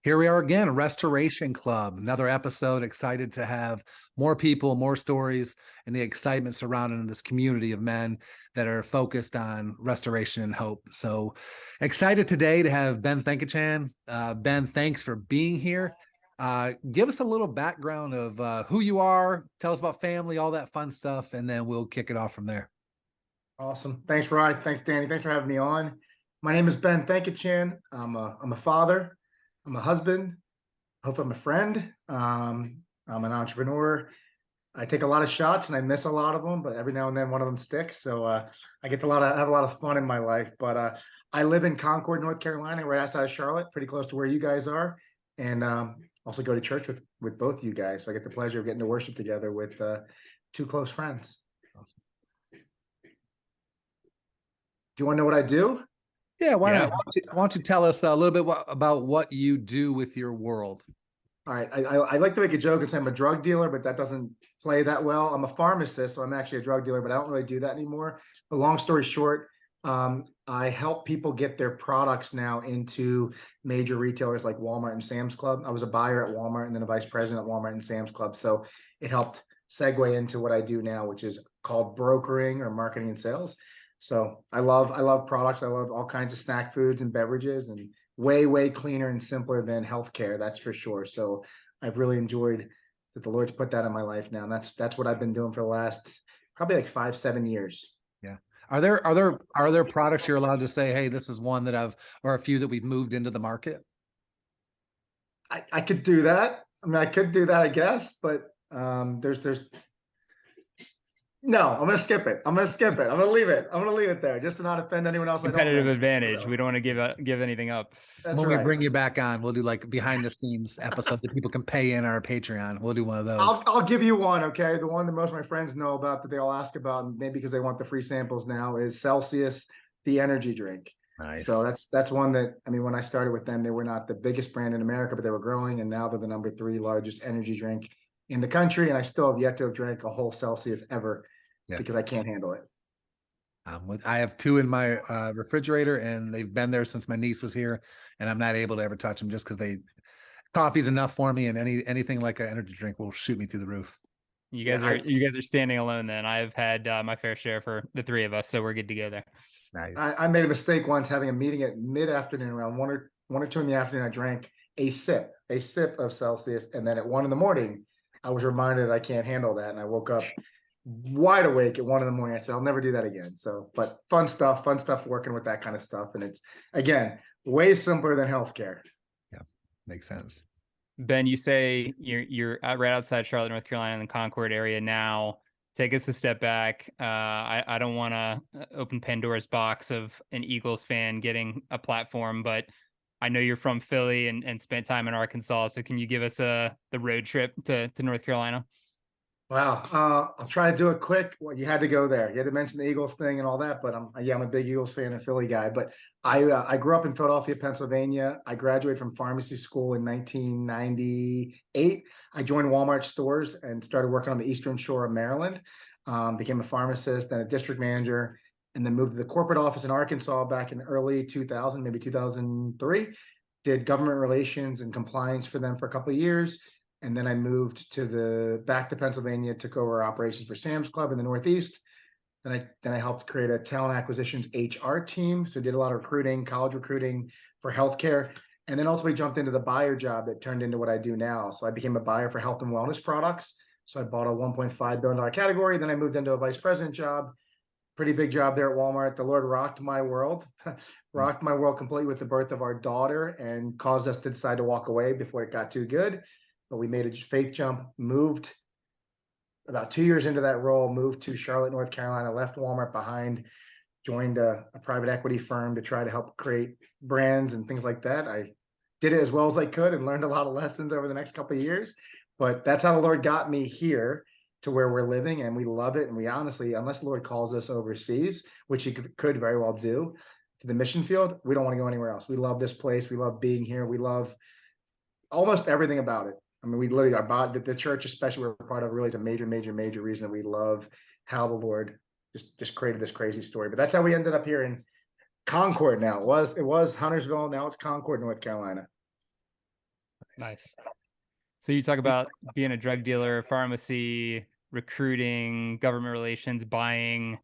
Here we are again, Restoration Club, another episode. Excited to have more people, more stories, and the excitement surrounding this community of men that are focused on restoration and hope. So excited today to have Ben Thankachan. Ben, thanks for being here. Give us a little background of who you are, tell us about family, all that fun stuff, and then we'll kick it off from there. Awesome. Thanks, Rod. Thanks, Danny. Thanks for having me on. My name is Ben Thankachan. I'm a father. I'm a husband. I hope I'm a friend. I'm an entrepreneur. I take a lot of shots and I miss a lot of them, but every now and then one of them sticks. So I get have a lot of fun in my life. But I live in Concord, North Carolina, right outside of Charlotte, pretty close to where you guys are, and also go to church with both you guys. So I get the pleasure of getting to worship together with two close friends. Awesome. Do you want to know what I do? Yeah, why not? Why don't you tell us a little bit about what you do with your world? All right. I like to make a joke and say I'm a drug dealer, but that doesn't play that well. I'm a pharmacist, so I'm actually a drug dealer, but I don't really do that anymore. But long story short, I help people get their products now into major retailers like Walmart and Sam's Club. I was a buyer at Walmart and then a vice president at Walmart and Sam's Club. So it helped segue into what I do now, which is called brokering or marketing and sales. So I love products. I love all kinds of snack foods and beverages, and way cleaner and simpler than healthcare. That's for sure. So I've really enjoyed that the Lord's put that in my life now. And that's what I've been doing for the last probably like 5-7 years. Yeah. Are there products you're allowed to say, hey, this is one that or a few that we've moved into the market? I could do that. I mean, I could do that, I guess, but there's no, I'm gonna skip it. I'm gonna leave it. I'm gonna leave it there just to not offend anyone else. Competitive advantage. We don't want to give anything up. That's when right. we bring you back on, we'll do like behind the scenes episodes that people can pay in our Patreon. We'll do one of those. I'll give you one, okay? The one that most of my friends know about that they all ask about, and maybe because they want the free samples now, is Celsius, the energy drink. Nice. So that's one that, I mean, when I started with them, they were not the biggest brand in America, but they were growing, and now they're the number 3 largest energy drink in the country. And I still have yet to have drank a whole Celsius ever. Yeah. Because I can't handle it. I have 2 in my refrigerator, and they've been there since my niece was here, and I'm not able to ever touch them just because coffee's enough for me, and anything like an energy drink will shoot me through the roof. You guys are standing alone then. I've had my fair share for the 3 of us, so we're good to go there. Nice. I made a mistake once having a meeting at mid-afternoon, around 1 or 2 in the afternoon. I drank a sip of Celsius, and then at 1 in the morning, I was reminded I can't handle that, and I woke up wide awake at 1 in the morning. I said, I'll never do that again. So, but fun stuff working with that kind of stuff. And it's, again, way simpler than healthcare. Yeah, makes sense. Ben, you say you're right outside Charlotte, North Carolina, in the Concord area now. Take us a step back. I don't want to open Pandora's box of an Eagles fan getting a platform, but I know you're from Philly and spent time in Arkansas. So can you give us the road trip to North Carolina? Wow. I'll try to do it quick. Well, you had to go there. You had to mention the Eagles thing and all that, but I'm a big Eagles fan and Philly guy. But I grew up in Philadelphia, Pennsylvania. I graduated from pharmacy school in 1998. I joined Walmart stores and started working on the Eastern Shore of Maryland. Became a pharmacist, then a district manager, and then moved to the corporate office in Arkansas back in early 2000, maybe 2003. Did government relations and compliance for them for a couple of years. And then I moved back to Pennsylvania, took over operations for Sam's Club in the Northeast. Then I helped create a talent acquisitions HR team. So did a lot of recruiting, college recruiting for healthcare, and then ultimately jumped into the buyer job that turned into what I do now. So I became a buyer for health and wellness products. So I bought a $1.5 billion category. Then I moved into a vice president job, pretty big job there at Walmart. The Lord rocked my world, completely with the birth of our daughter, and caused us to decide to walk away before it got too good. But we made a faith jump, moved about 2 years into that role, moved to Charlotte, North Carolina, left Walmart behind, joined a private equity firm to try to help create brands and things like that. I did it as well as I could and learned a lot of lessons over the next couple of years. But that's how the Lord got me here to where we're living, and we love it. And we honestly, unless the Lord calls us overseas, which he could very well do, to the mission field, we don't want to go anywhere else. We love this place. We love being here. We love almost everything about it. I mean, we literally are the church, especially we're part of, really is a major reason that we love how the Lord just created this crazy story. But that's how we ended up here in Concord now. It was Huntersville. Now it's Concord, North Carolina. Nice. So you talk about being a drug dealer, pharmacy, recruiting, government relations, buying.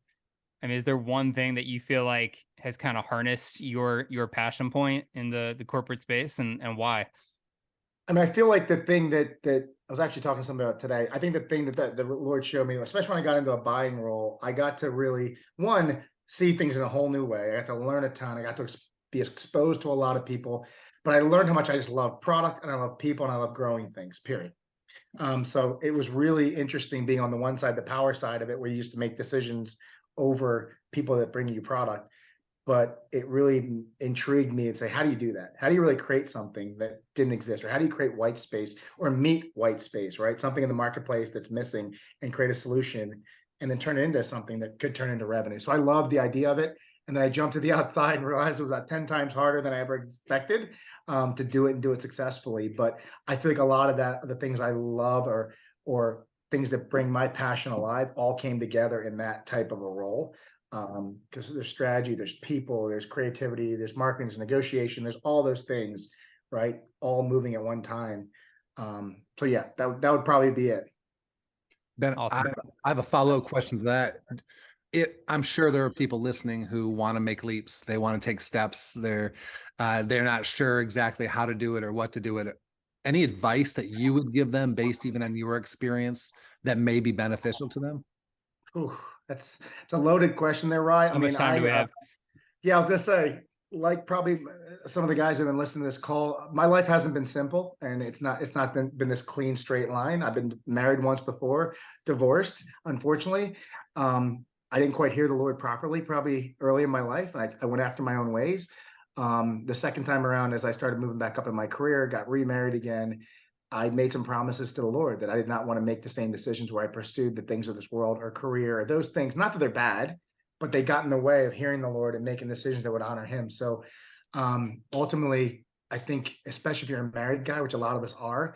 I mean, is there one thing that you feel like has kind of harnessed your passion point in the corporate space, and why? I mean, I feel like the thing that I was actually talking to somebody about today, I think the thing that the Lord showed me, especially when I got into a buying role, I got to really, one, see things in a whole new way. I got to learn a ton. I got to be exposed to a lot of people, but I learned how much I just love product and I love people and I love growing things, period. So it was really interesting being on the one side, the power side of it, where you used to make decisions over people that bring you product. But it really intrigued me and say, how do you do that? How do you really create something that didn't exist? Or how do you create white space or meet white space, right? Something in the marketplace that's missing and create a solution and then turn it into something that could turn into revenue. So I love the idea of it. And then I jumped to the outside and realized it was about 10 times harder than I ever expected to do it and do it successfully. But I feel like a lot of that, the things I love or things that bring my passion alive all came together in that type of a role. Because there's strategy, there's people, there's creativity, there's marketing, there's negotiation, there's all those things, right? All moving at one time. So yeah, that would probably be it. Ben, Awesome. I have a follow-up question to that. I'm sure there are people listening who want to make leaps. They want to take steps. They're not sure exactly how to do it or what to do it. Any advice that you would give them based even on your experience that may be beneficial to them? Ooh, it's a loaded question there, Ryan. How much time do we have? Yeah, I was gonna say, like probably some of the guys that have been listening to this call, my life hasn't been simple, and it's not been this clean straight line. I've been married once before, divorced, unfortunately. I didn't quite hear the Lord properly, probably early in my life, and I went after my own ways. The second time around, as I started moving back up in my career, got remarried again, I made some promises to the Lord that I did not want to make the same decisions where I pursued the things of this world or career or those things. Not that they're bad, but they got in the way of hearing the Lord and making decisions that would honor Him. So ultimately, I think, especially if you're a married guy, which a lot of us are,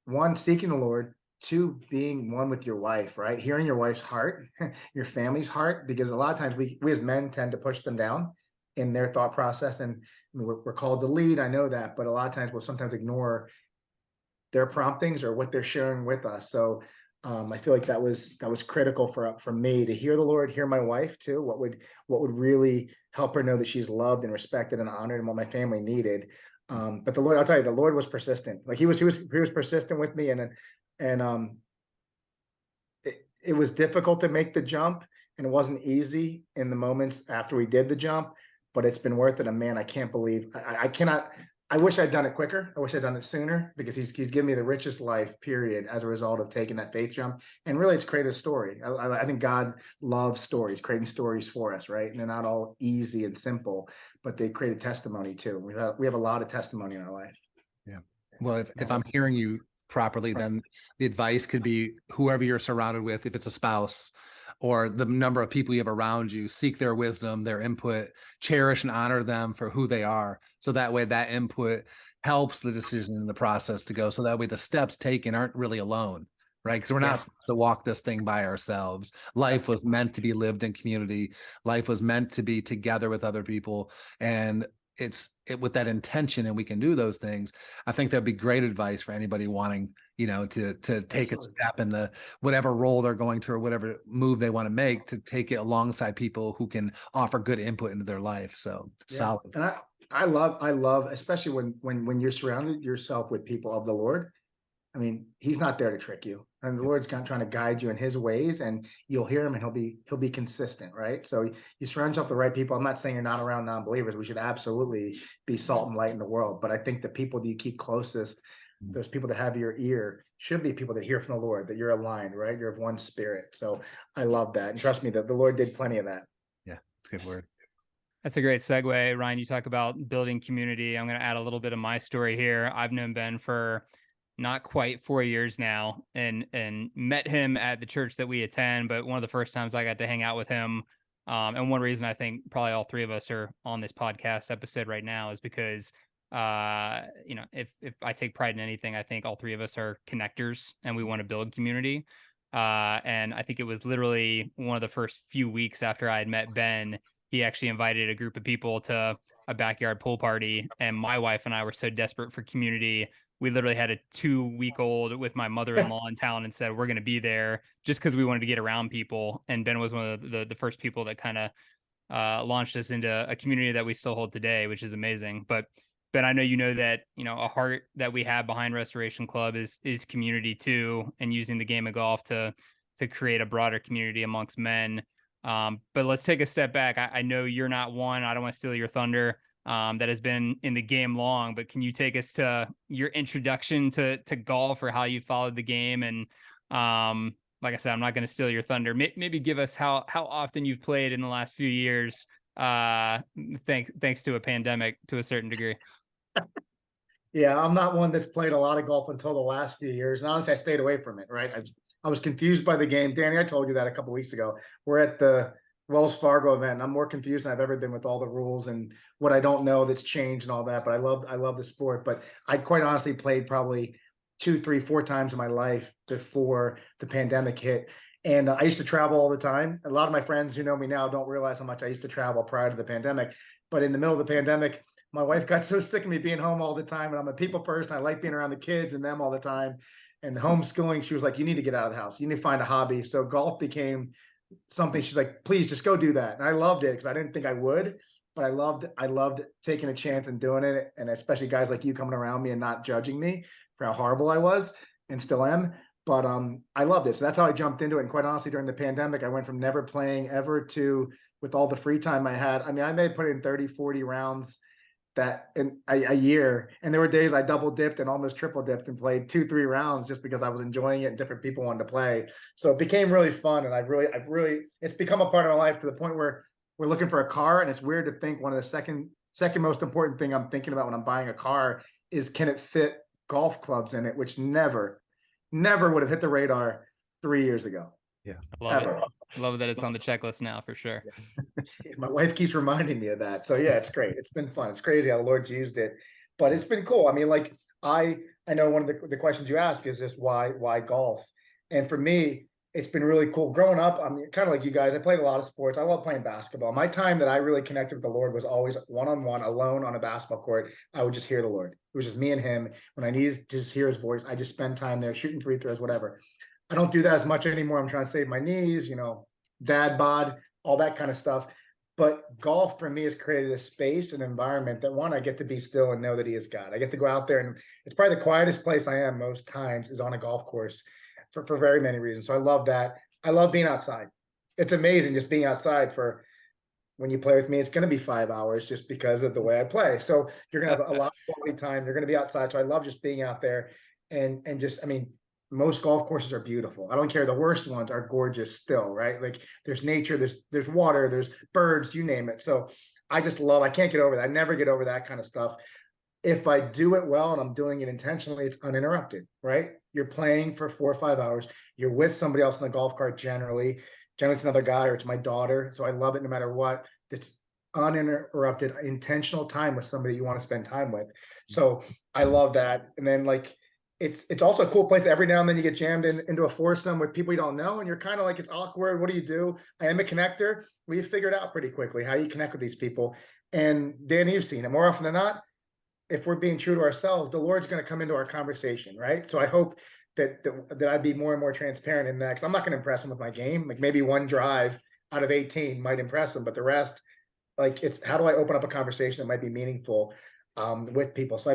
one, seeking the Lord, two, being one with your wife, right? Hearing your wife's heart, your family's heart, because a lot of times we as men tend to push them down in their thought process, and we're called to lead. I know that, but a lot of times we'll sometimes ignore their promptings or what they're sharing with us. So I feel like that was critical for me to hear the Lord, hear my wife too. What would really help her know that she's loved and respected and honored, and what my family needed. But the Lord, I'll tell you, the Lord was persistent. Like he was persistent with me, and it was difficult to make the jump, and it wasn't easy in the moments after we did the jump. But it's been worth it. And man, I can't believe I cannot. I wish I'd done it quicker. I wish I'd done it sooner, because he's given me the richest life, period, as a result of taking that faith jump. And really, it's created a story. I think God loves stories, creating stories for us, right? And they're not all easy and simple, but they create a testimony too. We have a lot of testimony in our life. Yeah. Well, if I'm hearing you properly, then the advice could be whoever you're surrounded with, if it's a spouse or the number of people you have around you, seek their wisdom, their input, cherish and honor them for who they are. So that way that input helps the decision in the process to go. So that way the steps taken aren't really alone, right? Because we're not supposed to walk this thing by ourselves. Life was meant to be lived in community. Life was meant to be together with other people. And it's with that intention, and we can do those things. I think that'd be great advice for anybody wanting, to take a step in the whatever role they're going to or whatever move they want to make, to take it alongside people who can offer good input into their life. So solid. And I love, especially when you're surrounded yourself with people of the Lord. I mean, he's not there to trick you, and the Lord's trying to guide you in his ways, and you'll hear him, and he'll be consistent, right? So you surround yourself with the right people. I'm not saying you're not around non-believers. We should absolutely be salt and light in the world. But I think the people that you keep closest, those people that have your ear, should be people that hear from the Lord, that you're aligned, right? You're of one spirit. So I love that. And trust me, that the Lord did plenty of that. Yeah, it's a good word. That's a great segue, Ryan. You talk about building community. I'm going to add a little bit of my story here. I've known Ben for not quite 4 years now, and met him at the church that we attend. But one of the first times I got to hang out with him, and one reason I think probably all three of us are on this podcast episode right now is because, if I take pride in anything, I think all three of us are connectors, and we want to build community. And I think it was literally one of the first few weeks after I had met Ben, he actually invited a group of people to a backyard pool party, and my wife and I were so desperate for community we literally had a 2-week-old with my mother-in-law in town and said, we're going to be there just because we wanted to get around people. And Ben was one of the first people that kind of launched us into a community that we still hold today, which is amazing. But Ben, I know you know that, you know, a heart that we have behind Restoration Club is community too, and using the game of golf to create a broader community amongst men. But let's take a step back. I know you're not one, I don't want to steal your thunder, that has been in the game long, but can you take us to your introduction to golf, or how you followed the game? And like I said, I'm not going to steal your thunder. Maybe give us how often you've played in the last few years, thanks to a pandemic to a certain degree. Yeah, I'm not one that's played a lot of golf until the last few years. And honestly, I stayed away from it, right? I was confused by the game. Danny, I told you that a couple of weeks ago. We're at the Wells Fargo event, and I'm more confused than I've ever been with all the rules and what I don't know that's changed and all that. But I love the sport. But I quite honestly played probably 2, 3, 4 times in my life before the pandemic hit. And I used to travel all the time. A lot of my friends who know me now don't realize how much I used to travel prior to the pandemic. But in the middle of the pandemic, my wife got so sick of me being home all the time, and I'm a people person. I like being around the kids and them all the time. And the homeschooling, she was like, you need to get out of the house. You need to find a hobby. So golf became something. She's like, please just go do that. And I loved it because I didn't think I would, but I loved taking a chance and doing it. And especially guys like you coming around me and not judging me for how horrible I was and still am. But I loved it. So that's how I jumped into it. And quite honestly, during the pandemic, I went from never playing ever to, with all the free time I had, I mean, I may put in 30, 40 rounds that in a year. And there were days I double dipped and almost triple dipped and played 2, 3 rounds just because I was enjoying it and different people wanted to play. So it became really fun. And I've really, it's become a part of my life to the point where we're looking for a car. And it's weird to think one of the second most important thing I'm thinking about when I'm buying a car is, can it fit golf clubs in it, which never would have hit the radar 3 years ago. Yeah. I love it. Love that it's on the checklist now for sure. My wife keeps reminding me of that. So yeah, it's great. It's been fun. It's crazy how the Lord's used it, but it's been cool. I mean, like I know one of the questions you ask is just why golf? And for me, it's been really cool. Growing up, I'm kind of like you guys. I played a lot of sports. I love playing basketball. My time that I really connected with the Lord was always one-on-one, alone on a basketball court. I would just hear the Lord. It was just me and him. When I needed to just hear his voice, I just spend time there shooting free throws, whatever. I don't do that as much anymore. I'm trying to save my knees, dad bod, all that kind of stuff. But golf for me has created a space, an environment that I get to be still and know that he is God. I get to go out there, and it's probably the quietest place I am most times is on a golf course for very many reasons. So I love that. I love being outside. It's amazing just being outside. For when you play with me, it's going to be 5 hours just because of the way I play. So you're going to have a lot of quality time. You're going to be outside. So I love just being out there and just, I mean, most golf courses are beautiful. I don't care. The worst ones are gorgeous still, right? Like there's nature, there's water, there's birds, you name it. So I can't get over that. I never get over that kind of stuff. If I do it well and I'm doing it intentionally, it's uninterrupted, right? You're playing for 4 or 5 hours. You're with somebody else in the golf cart generally. Generally, it's another guy or it's my daughter. So I love it no matter what. It's uninterrupted, intentional time with somebody you want to spend time with. So I love that. And then it's also a cool place. Every now and then you get jammed into a foursome with people you don't know, and you're kind of like, it's awkward. What do you do? I am a connector. We figured out pretty quickly how you connect with these people. And Dan, you've seen it more often than not. If we're being true to ourselves, the Lord's going to come into our conversation, right? So I hope that I'd be more and more transparent in that, because I'm not going to impress him with my game. Like maybe one drive out of 18 might impress him, but the rest, it's how do I open up a conversation that might be meaningful with people. So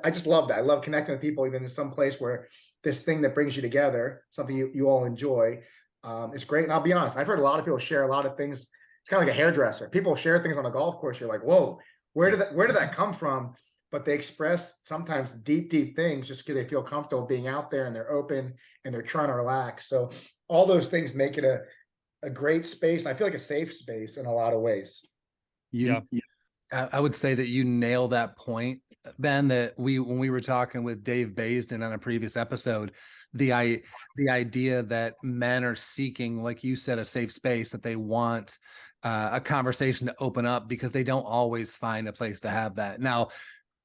I just love that. I love connecting with people, even in some place where this thing that brings you together, something you all enjoy, is great. And I'll be honest, I've heard a lot of people share a lot of things. It's kind of like a hairdresser. People share things on a golf course. You're like, whoa, where did that come from? But they express sometimes deep things just because they feel comfortable being out there and they're open and they're trying to relax. So all those things make it a great space. And I feel like a safe space in a lot of ways. I would say that you nail that point, Ben, that when we were talking with Dave Baisden on a previous episode, the idea that men are seeking, like you said, a safe space, that they want a conversation to open up because they don't always find a place to have that. Now,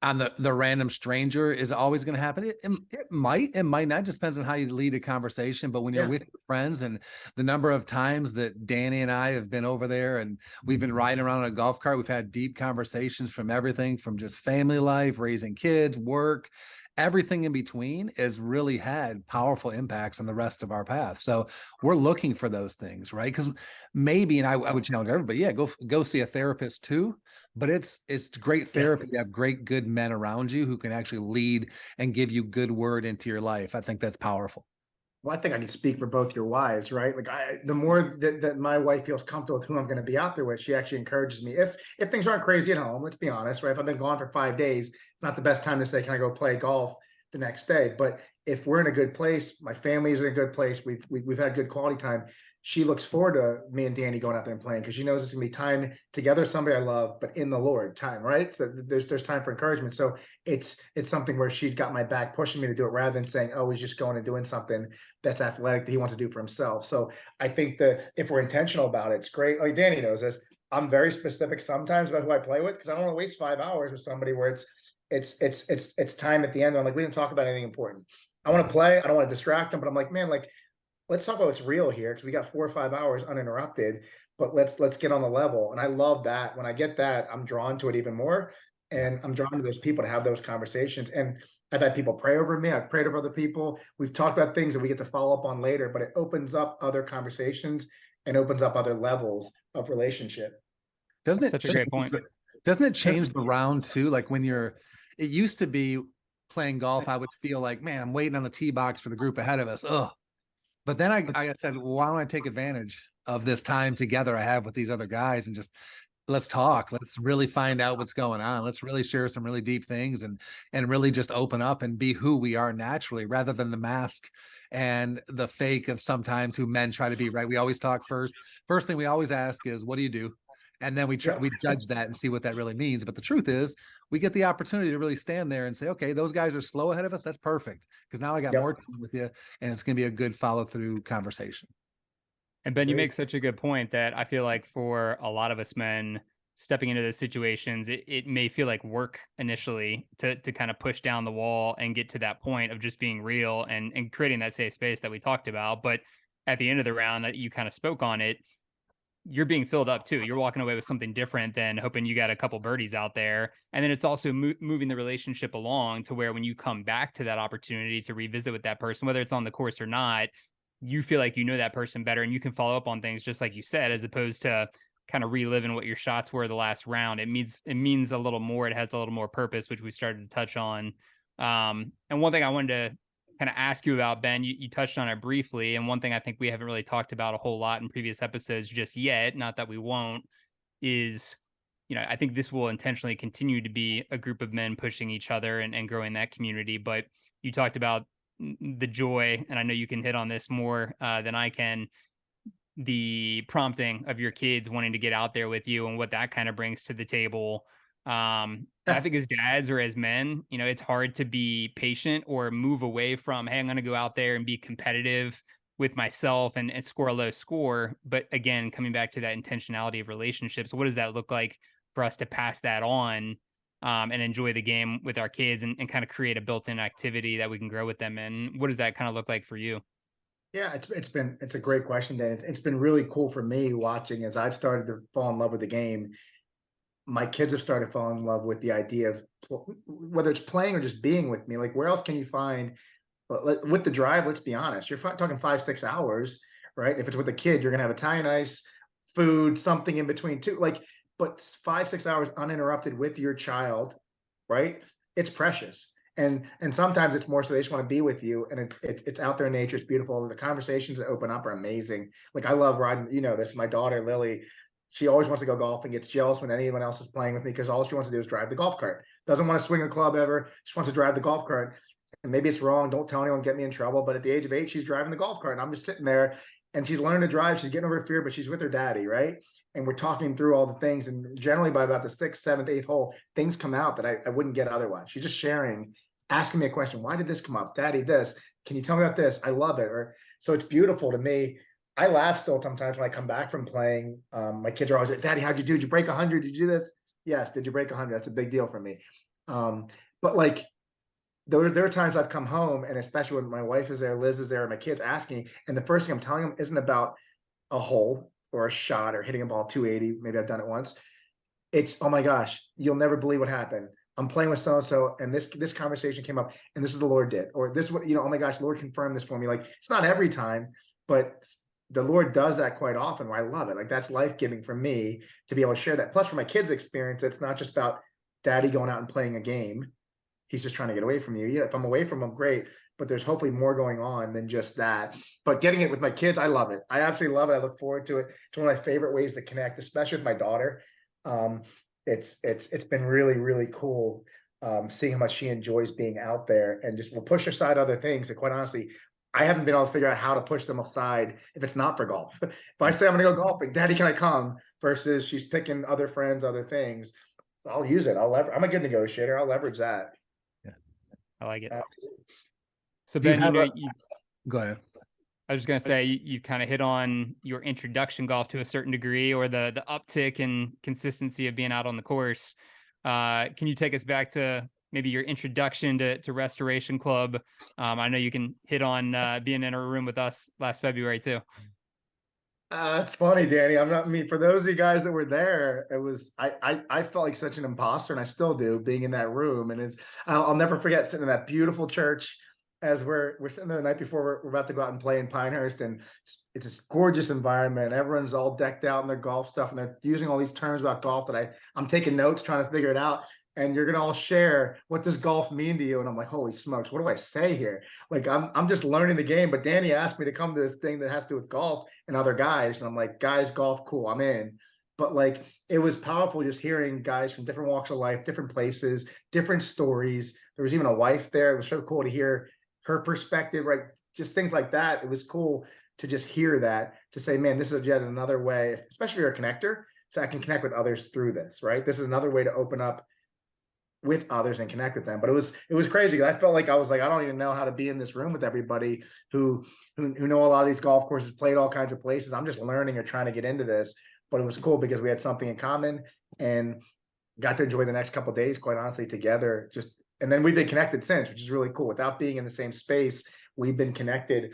on the random stranger is always going to happen. It might not. Just depends on how you lead a conversation. But when you're Yeah. with your friends, and the number of times that Danny and I have been over there and we've been riding around in a golf cart, we've had deep conversations from everything from just family life, raising kids, work, everything in between has really had powerful impacts on the rest of our path. So we're looking for those things, right? Because maybe, and I would challenge everybody, yeah, go see a therapist too. But it's great Yeah. therapy to have great, good men around you who can actually lead and give you good word into your life. I think that's powerful. Well, I think I can speak for both your wives, right? Like the more that my wife feels comfortable with who I'm going to be out there with, she actually encourages me. If things aren't crazy at home, let's be honest, right? If I've been gone for 5 days, it's not the best time to say, "Can I go play golf the next day?" But if we're in a good place, my family is in a good place, we've had good quality time. She looks forward to me and Danny going out there and playing because she knows it's gonna be time together, somebody I love, but in the Lord time, right? So there's time for encouragement. So it's something where she's got my back, pushing me to do it rather than saying, "Oh, he's just going and doing something that's athletic that he wants to do for himself." So I think that if we're intentional about it, it's great. Like Danny knows this. I'm very specific sometimes about who I play with because I don't want to waste 5 hours with somebody where it's time at the end. I'm like, we didn't talk about anything important. I want to play. I don't want to distract them, but I'm like, man, like let's talk about what's real here because we got 4 or 5 hours uninterrupted. But let's get on the level. And I love that. When I get that, I'm drawn to it even more. Yeah. And I'm drawn to those people to have those conversations. And I've had people pray over me. I've prayed over other people. We've talked about things that we get to follow up on later, but it opens up other conversations and opens up other levels of relationship. Doesn't That's it such a great point. doesn't it Yeah. change the round too? Like when it used to be playing golf, I would feel like, man, I'm waiting on the tee box for the group ahead of us. Ugh. But then I said, well, why don't I take advantage of this time together I have with these other guys and just let's talk. Let's really find out what's going on. Let's really share some really deep things and really just open up and be who we are naturally rather than the mask and the fake of sometimes who men try to be, right? We always talk first. First thing we always ask is, what do you do? And then we Yep. judge that and see what that really means. But the truth is, we get the opportunity to really stand there and say, okay, those guys are slow ahead of us. That's perfect. Because now I got more Yep. time with you and it's going to be a good follow through conversation. And Ben, you make Great. such a good point that I feel like for a lot of us men stepping into those situations, it may feel like work initially to kind of push down the wall and get to that point of just being real and creating that safe space that we talked about. But at the end of the round that you kind of spoke on it, you're being filled up too. You're walking away with something different than hoping you got a couple birdies out there. And then it's also moving the relationship along to where when you come back to that opportunity to revisit with that person, whether it's on the course or not, you feel like you know that person better and you can follow up on things just like you said, as opposed to kind of reliving what your shots were the last round. It means a little more. It has a little more purpose, which we started to touch on. And one thing I wanted to kind of ask you about, Ben, you touched on it briefly. And one thing I think we haven't really talked about a whole lot in previous episodes just yet, not that we won't, is, I think this will intentionally continue to be a group of men pushing each other and growing that community. But you talked about the joy, and I know you can hit on this more than I can, the prompting of your kids wanting to get out there with you and what that kind of brings to the table. And I think as dads or as men, it's hard to be patient or move away from, hey, I'm going to go out there and be competitive with myself and score a low score. But again, coming back to that intentionality of relationships, what does that look like for us to pass that on and enjoy the game with our kids and kind of create a built-in activity that we can grow with them in? What does that kind of look like for you? Yeah, it's a great question, Dan. It's been really cool for me watching as I've started to fall in love with the game. My kids have started falling in love with the idea of whether it's playing or just being with me. Like, where else can you find with the drive? Let's be honest, you're talking 5 6 hours, right? If it's with a kid, you're gonna have Italian ice, food, something in between too. Like, but 5 6 hours uninterrupted with your child, right? It's precious. And sometimes it's more so they just want to be with you, and it's out there in nature. It's beautiful. The conversations that open up are amazing. Like, I love riding. This my daughter Lily. She always wants to go golfing, gets jealous when anyone else is playing with me because all she wants to do is drive the golf cart. Doesn't want to swing a club ever. She wants to drive the golf cart. And maybe it's wrong. Don't tell anyone, get me in trouble. But at the age of 8, she's driving the golf cart. And I'm just sitting there and she's learning to drive. She's getting over her fear, but she's with her daddy, right? And we're talking through all the things. And generally by about the 6th, 7th, 8th hole, things come out that I wouldn't get otherwise. She's just sharing, asking me a question. Why did this come up? Daddy, this. Can you tell me about this? I love it. Or so it's beautiful to me. I laugh still sometimes when I come back from playing. My kids are always like, Daddy, how'd you do? Did you break 100? Did you do this? Yes. Did you break 100? That's a big deal for me. But like, there are times I've come home, and especially when my wife is there, Liz is there, and my kids asking, and the first thing I'm telling them isn't about a hole or a shot or hitting a ball 280. Maybe I've done it once. It's, oh my gosh, you'll never believe what happened. I'm playing with so and so, and this conversation came up, and this is the Lord did, or this what, oh my gosh, Lord confirmed this for me. Like, it's not every time, but the Lord does that quite often. Where I love it. Like, that's life giving for me to be able to share that. Plus, for my kids' experience, it's not just about Daddy going out and playing a game. He's just trying to get away from you. Yeah, if I'm away from him, great. But there's hopefully more going on than just that. But getting it with my kids, I love it. I absolutely love it. I look forward to it. It's one of my favorite ways to connect, especially with my daughter. It's been really, really cool, seeing how much she enjoys being out there, and just will push aside other things. And quite honestly, I haven't been able to figure out how to push them aside if it's not for golf. If I say I'm gonna go golfing, Daddy, can I come? Versus she's picking other friends, other things. So I'll use it. I'm a good negotiator. I'll leverage that. I like it. Absolutely. So Do you Ben, have a- you Go ahead. I was just gonna say you kind of hit on your introduction golf to a certain degree, or the uptick in consistency of being out on the course. Can you take us back to maybe your introduction to Restoration Club? I know you can hit on being in a room with us last February too. It's funny, Danny. I'm not me. For those of you guys that were there, it was I felt like such an imposter, and I still do, being in that room. And I'll never forget sitting in that beautiful church as we're sitting there the night before we're about to go out and play in Pinehurst, and it's this gorgeous environment. Everyone's all decked out in their golf stuff, and they're using all these terms about golf that I'm taking notes, trying to figure it out. And you're gonna all share, what does golf mean to you? And I'm like, holy smokes, what do I say here? Like, I'm just learning the game. But Danny asked me to come to this thing that has to do with golf and other guys, and I'm like, guys, golf, cool, I'm in. But like, it was powerful just hearing guys from different walks of life, different places, different stories. There was even a wife there. It was so cool to hear her perspective, right? Just things like that. It was cool to just hear that, to say, man, this is yet another way, especially if you're a connector, so I can connect with others through this, right? This is another way to open up with others and connect with them. But it was crazy. I felt like I was like, I don't even know how to be in this room with everybody who know a lot of these golf courses, played all kinds of places. I'm just learning or trying to get into this. But it was cool because we had something in common, and got to enjoy the next couple of days, quite honestly, together. And then we've been connected since, which is really cool. Without being in the same space, we've been connected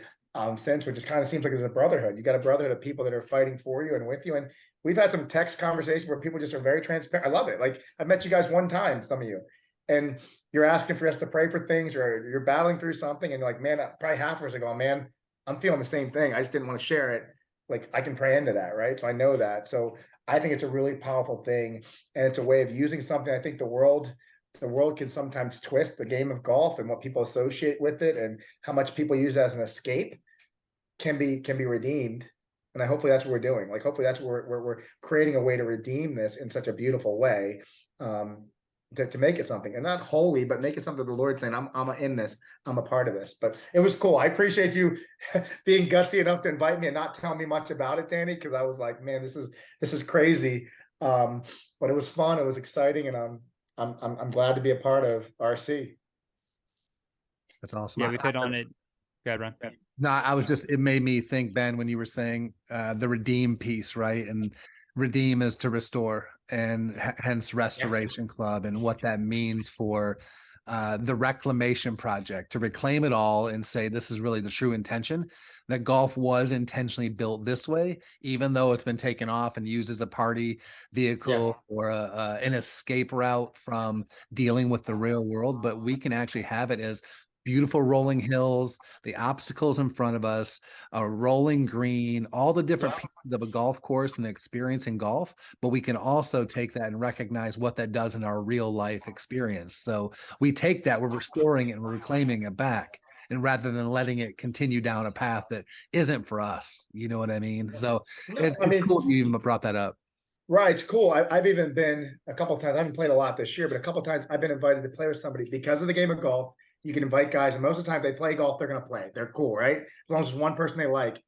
since, which just kind of seems like there's a brotherhood. You got a brotherhood of people that are fighting for you and with you. And we've had some text conversations where people just are very transparent. I love it. Like, I met you guys one time, some of you, and you're asking for us to pray for things, or you're battling through something, and you're like, man, probably half hours ago, man, I'm feeling the same thing. I just didn't want to share it. Like, I can pray into that, right? So I know that. So I think it's a really powerful thing, and it's a way of using something. I think the world can sometimes twist the game of golf and what people associate with it, and how much people use it as an escape can be redeemed. And hopefully that's what we're doing. Like, hopefully that's what we're creating a way to redeem this in such a beautiful way, to make it something, and not holy, but make it something the Lord's saying, I'm in this, I'm a part of this. But it was cool. I appreciate you being gutsy enough to invite me and not tell me much about it, Danny, because I was like, man, this is crazy. But it was fun, it was exciting, and I'm glad to be a part of RC. That's awesome. Yeah, we've hit on it. Go ahead, Ron. No, it made me think, Ben, when you were saying the redeem piece, right? And redeem is to restore, and hence Restoration Club, and what that means for the reclamation project, to reclaim it all and say, this is really the true intention, that golf was intentionally built this way, even though it's been taken off and used as a party vehicle or an escape route from dealing with the real world. But we can actually have it as beautiful rolling hills, the obstacles in front of us, a rolling green, all the different pieces of a golf course and experience in golf. But we can also take that and recognize what that does in our real life experience. So we take that, we're restoring it and we're reclaiming it back, and rather than letting it continue down a path that isn't for us. You know what I mean? So it's cool you even brought that up. Right, it's cool. I've even been a couple of times. I haven't played a lot this year, but a couple of times I've been invited to play with somebody because of the game of golf. You can invite guys, and most of the time they play golf, they're going to play. They're cool, right? As long as it's one person they like.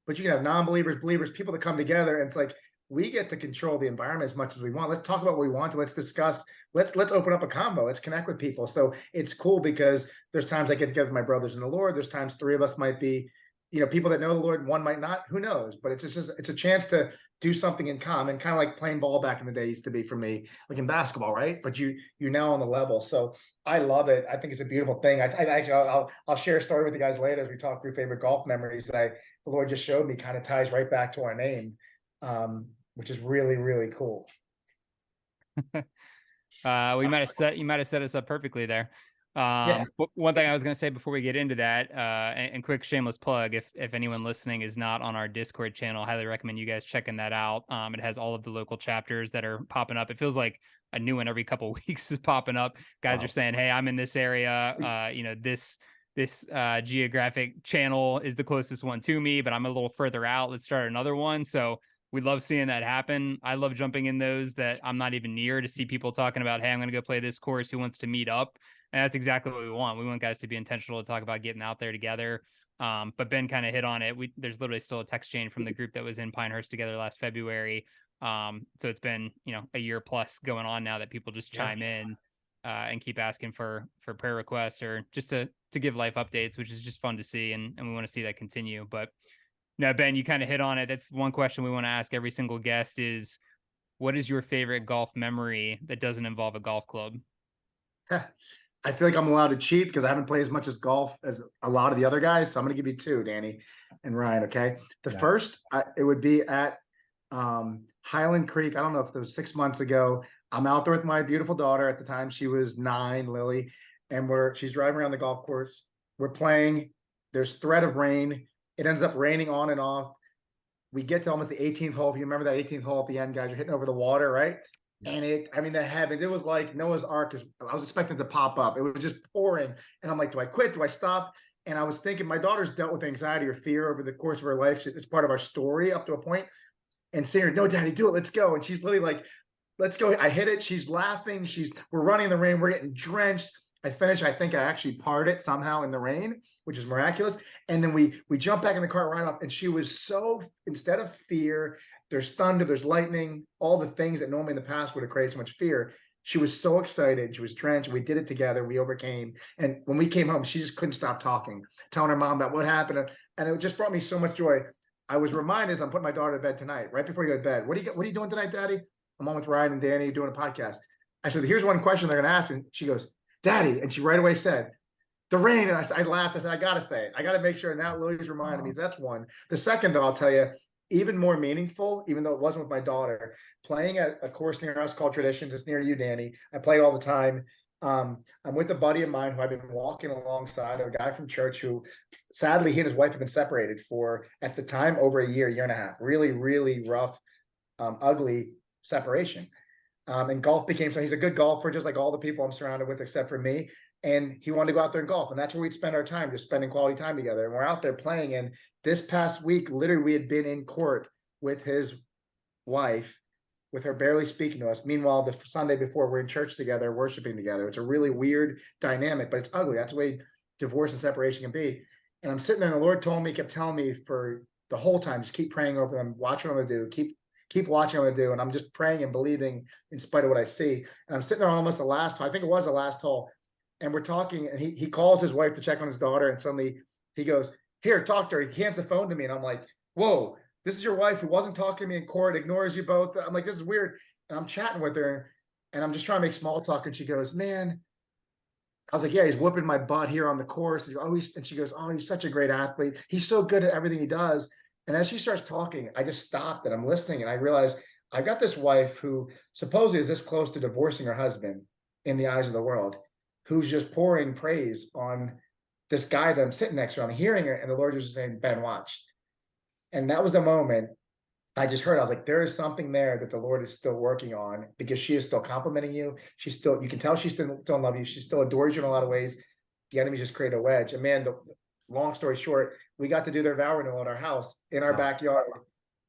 But you can have non-believers, believers, people that come together, and it's like, we get to control the environment as much as we want. Let's talk about what we want to. Let's discuss. Let's open up a combo. Let's connect with people. So it's cool because there's times I get together with my brothers in the Lord. There's times three of us might be, people that know the Lord, one might not, who knows, but it's a chance to do something in common, kind of like playing ball back in the day used to be for me, like in basketball, right? But you're now on the level. So I love it. I think it's a beautiful thing. I'll share a story with you guys later as we talk through favorite golf memories that the Lord just showed me, kind of ties right back to our name, which is really, really cool. You might have set us up perfectly there. Yeah. One thing I was going to say before we get into that, and quick shameless plug, if anyone listening is not on our Discord channel, I highly recommend you guys checking that out. It has all of the local chapters that are popping up. It feels like a new one every couple of weeks is popping up. Guys are saying, "Hey, I'm in this area. This geographic channel is the closest one to me, but I'm a little further out. Let's start another one." So we love seeing that happen. I love jumping in those that I'm not even near to see people talking about, "Hey, I'm going to go play this course. Who wants to meet up?" And that's exactly what we want. We want guys to be intentional to talk about getting out there together. But Ben kind of hit on it. There's literally still a text chain from the group that was in Pinehurst together last February. So it's been, a year plus going on now that people just chime in and keep asking for prayer requests or just to give life updates, which is just fun to see. And we want to see that continue. But now, Ben, you kind of hit on it. That's one question we want to ask every single guest is, what is your favorite golf memory that doesn't involve a golf club? I feel like I'm allowed to cheat because I haven't played as much as golf as a lot of the other guys. So I'm going to give you two, Danny and Ryan. Okay. The first, it would be at Highland Creek. I don't know if it was 6 months ago. I'm out there with my beautiful daughter. At the time, she was 9, Lily, and she's driving around the golf course. We're playing. There's threat of rain. It ends up raining on and off. We get to almost the 18th hole. If you remember that 18th hole at the end, guys, you're hitting over the water, right? And the heavens, it was like Noah's Ark. I was expecting to pop up. It was just pouring. And I'm like, do I quit? Do I stop? And I was thinking, my daughter's dealt with anxiety or fear over the course of her life. It's part of our story up to a point. And saying, no, Daddy, do it. Let's go. And she's literally like, let's go. I hit it. She's laughing. We're running in the rain. We're getting drenched. I finished. I think I actually parred it somehow in the rain, which is miraculous. And then we jump back in the car right off. And she was so, instead of fear, there's thunder, there's lightning, all the things that normally in the past would have created so much fear. She was so excited. She was drenched. We did it together. We overcame. And when we came home, she just couldn't stop talking, telling her mom about what happened. And it just brought me so much joy. I was reminded as I'm putting my daughter to bed tonight, right before you go to bed. What are you doing tonight, Daddy? I'm on with Ryan and Danny doing a podcast. I said, here's one question they're going to ask. And she goes, Daddy. And she right away said, the rain. And I laughed. I said, I got to say it. I got to make sure. And now Lily's reminded me. So that's one. The second, though, I'll tell you, even more meaningful, even though it wasn't with my daughter, playing at a course near us called Traditions. It's near you, Danny. I play all the time. I'm with a buddy of mine who I've been walking alongside, a guy from church who sadly he and his wife have been separated for, at the time, over a year and a half. Really, really rough, ugly separation. And golf became, so he's a good golfer, just like all the people I'm surrounded with, except for me. And he wanted to go out there and golf. And that's where we'd spend our time, just spending quality time together. And we're out there playing. And this past week, literally, we had been in court with his wife, with her barely speaking to us. Meanwhile, the Sunday before, we're in church together, worshiping together. It's a really weird dynamic, but it's ugly. That's the way divorce and separation can be. And I'm sitting there, and the Lord kept telling me for the whole time, just keep praying over them, watch what I'm going to do, keep watching what I do. And I'm just praying and believing in spite of what I see. And I'm sitting there almost the last, I think it was the last hole. And we're talking, and he calls his wife to check on his daughter. And suddenly he goes, here, talk to her. He hands the phone to me. And I'm like, whoa, this is your wife who wasn't talking to me in court, ignores you both. I'm like, this is weird. And I'm chatting with her, and I'm just trying to make small talk. And she goes, man, I was like, yeah, he's whooping my butt here on the course. And she goes, oh, he's such a great athlete. He's so good at everything he does. And as she starts talking, I just stopped and I'm listening. And I realized I've got this wife who supposedly is this close to divorcing her husband in the eyes of the world, who's just pouring praise on this guy that I'm sitting next to. I'm hearing her, and the Lord was just saying, Ben, watch. And that was the moment I just heard. I was like, there is something there that the Lord is still working on, because she is still complimenting you. She's still, you can tell she's still in love with you. She still adores you in a lot of ways. The enemy just created a wedge. And man, the long story short, we got to do their vow renewal at our house in our backyard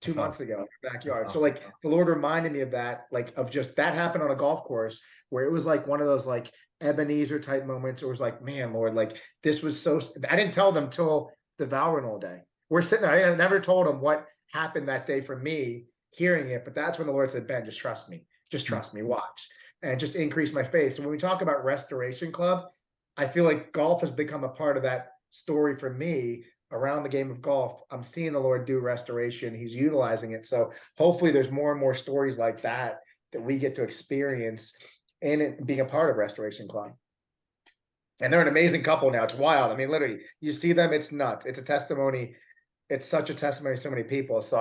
2 months ago, in our backyard. So like the Lord reminded me of that, like of just that happened on a golf course where it was like one of those like Ebenezer type moments. It was like, man, Lord, like this was so, I didn't tell them till the vow renewal day. We're sitting there. I never told them what happened that day for me hearing it, but that's when the Lord said, Ben, just trust me, watch, and just increase my faith. So when we talk about Restoration Club, I feel like golf has become a part of that story for me, around the game of golf, I'm seeing the Lord do restoration. He's utilizing it. So hopefully there's more and more stories like that that we get to experience and it being a part of Restoration Club. And they're an amazing couple now. It's wild. I mean, literally, you see them, it's nuts. It's a testimony. It's such a testimony to so many people. So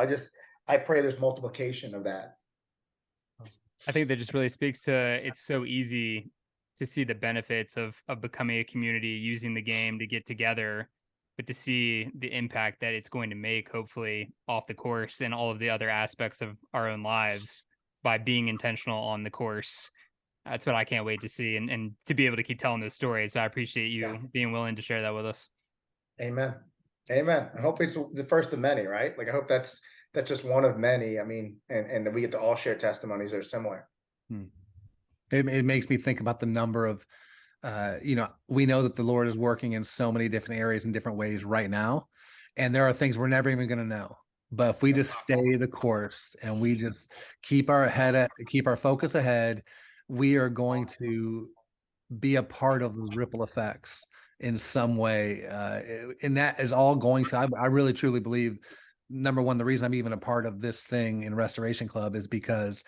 I pray there's multiplication of that. I think that just really speaks to it's so easy to see the benefits of becoming a community, using the game to get together, but to see the impact that it's going to make, hopefully, off the course and all of the other aspects of our own lives by being intentional on the course. That's what I can't wait to see and to be able to keep telling those stories. So I appreciate you being willing to share that with us. Amen. Amen. I hope it's the first of many, right? Like I hope that's just one of many. I mean, and that we get to all share testimonies that are similar. It makes me think about the number of, we know that the Lord is working in so many different areas in different ways right now. And there are things we're never even going to know. But if we just stay the course and we just keep our focus ahead, we are going to be a part of those ripple effects in some way. And that is all going to, I really truly believe, number one, the reason I'm even a part of this thing in Restoration Club is because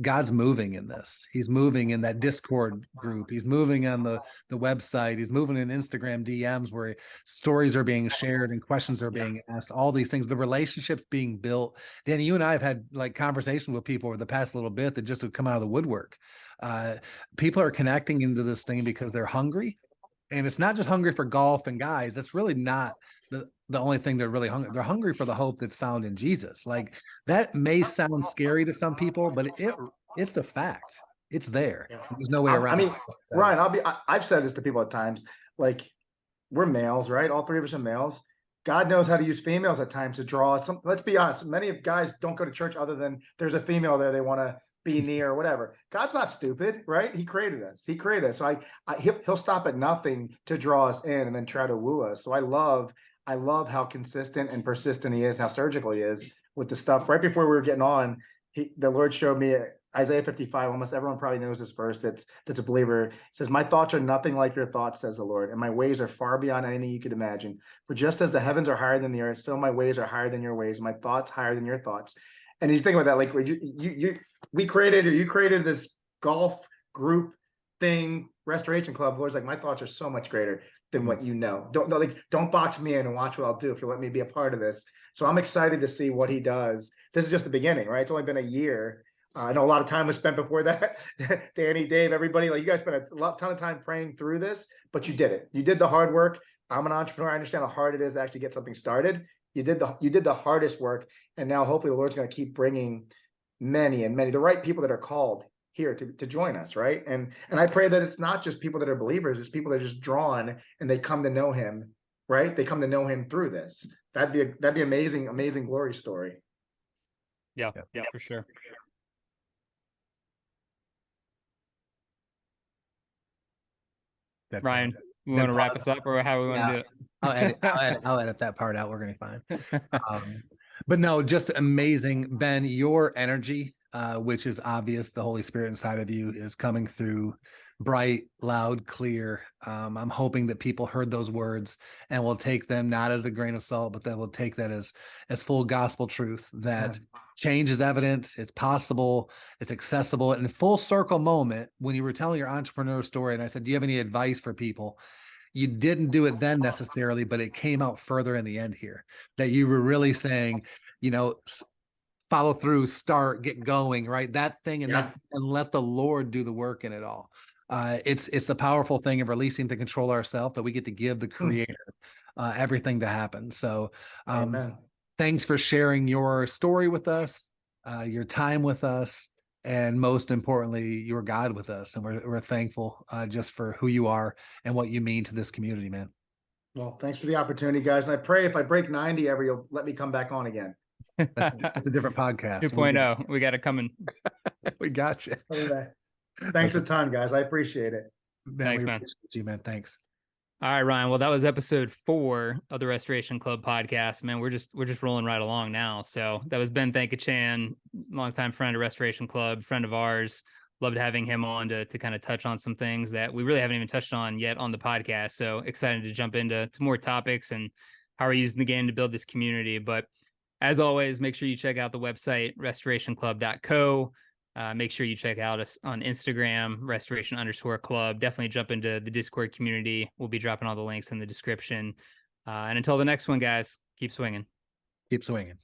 God's moving in this. He's moving in that Discord group. He's moving on the website. He's moving in Instagram DMs where stories are being shared and questions are being asked, all these things, the relationships being built. Danny, you and I have had like conversations with people over the past little bit that just have come out of the woodwork. People are connecting into this thing because they're hungry. And it's not just hungry for golf and guys. That's really not the only thing they're really hungry. They're hungry for the hope that's found in Jesus. Like that may sound scary to some people, but it's the fact. It's there. There's no way around. I mean, Ryan, I've said this to people at times, like we're males, right? All three of us are males. God knows how to use females at times to draw some. Let's be honest. Many of guys don't go to church other than there's a female there they want to be near or whatever. God's not stupid, right? He created us. So he'll stop at nothing to draw us in and then try to woo us. So I love how consistent and persistent he is, how surgical he is with the stuff. Right before we were getting on, the Lord showed me Isaiah 55. Almost everyone probably knows this verse. That's a believer. It says, "My thoughts are nothing like your thoughts, says the Lord, and my ways are far beyond anything you could imagine. For just as the heavens are higher than the earth, so my ways are higher than your ways, my thoughts higher than your thoughts." And he's thinking about that, like you created this golf group thing, Restoration Club. The Lord's like, my thoughts are so much greater than what you know. Don't box me in and watch what I'll do if you let me be a part of this. So I'm excited to see what he does. This is just the beginning, right? It's only been a year. I know a lot of time was spent before that. Danny, Dave, everybody, like you guys spent a ton of time praying through this, but you did it. You did the hard work. I'm an entrepreneur. I understand how hard it is to actually get something started. You did the hardest work, and now hopefully the Lord's going to keep bringing many the right people that are called here to join us, right? And I pray that it's not just people that are believers, it's people that are just drawn and they come to know him, right? They come to know him through this. That'd be amazing glory story. Yeah, for sure. Ryan, we want to wrap us up, or how we want to do it? I'll edit that part out. We're gonna be fine. But no, just amazing, Ben. Your energy, which is obvious, the Holy Spirit inside of you is coming through bright, loud, clear. I'm hoping that people heard those words and will take them not as a grain of salt, but that will take that as full gospel truth, that change is evident, it's possible, it's accessible. And full circle moment, when you were telling your entrepreneur story, and I said, do you have any advice for people? You didn't do it then necessarily, but it came out further in the end here, that you were really saying, follow through, start, get going, right? That thing, and let the Lord do the work in it all. It's the powerful thing of releasing the control ourselves, that we get to give the Creator everything to happen. So thanks for sharing your story with us, your time with us, and most importantly, your God with us. And we're thankful just for who you are and what you mean to this community, man. Well, thanks for the opportunity, guys. And I pray if I break 90 ever, you'll let me come back on again. That's a different podcast. 2.0. We got it coming. We got you. Thanks a ton, guys. I appreciate it. Thanks, man. Appreciate you, man. Thanks. All right, Ryan. Well, that was episode 4 of the Restoration Club podcast. Man, we're just rolling right along now. So that was Ben Thankachan, longtime friend of Restoration Club, friend of ours. Loved having him on to kind of touch on some things that we really haven't even touched on yet on the podcast. So excited to jump into more topics and how we're using the game to build this community. But as always, make sure you check out the website, restorationclub.co. Make sure you check out us on Instagram, restoration_club. Definitely jump into the Discord community. We'll be dropping all the links in the description. And until the next one, guys, keep swinging. Keep swinging.